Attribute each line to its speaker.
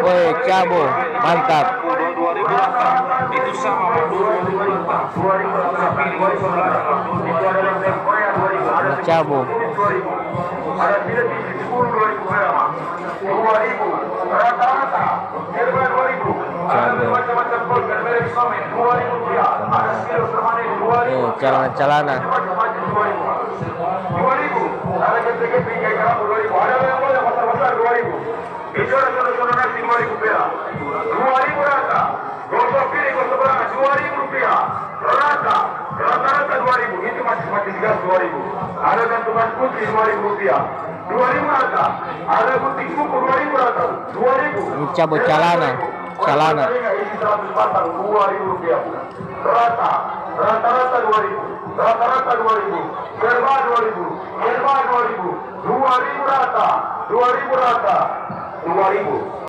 Speaker 1: Woi, cabo, mantap.
Speaker 2: Itu sama 2000 rata.
Speaker 1: Cabo.
Speaker 2: Ada tidak di 10.000 perak. 2.000 rata-rata. Serba 2.000. Ada macam-macam gol merek Somen 2.000 rupiah. Ada kilo permanen 2.000.
Speaker 1: Celana-celana.
Speaker 2: 2.000. Ada GTGP kayak kamu 2.000. Ada yang boleh besar-besar 2.000. Itu ada sono-sono nasi 2.000 perak. 2.000 rata. Gosok kiri, gosok belakang 2.000 rupiah. Rata-rata 2.000. Itu masih gas 2.000. Ada gantungan putih 2.000 rupiah. 2.000 rata. Ada gunting kuku 2.000 rata. 2.000.
Speaker 1: Ini cabo celana. Celana.
Speaker 2: Ini 100 batang 2.000 rupiah. Rata-rata 2.000. Rata-rata 2.000. Serba 2.000. Serba 2.000. 2.000 rata. 2.000 rata. 2.000.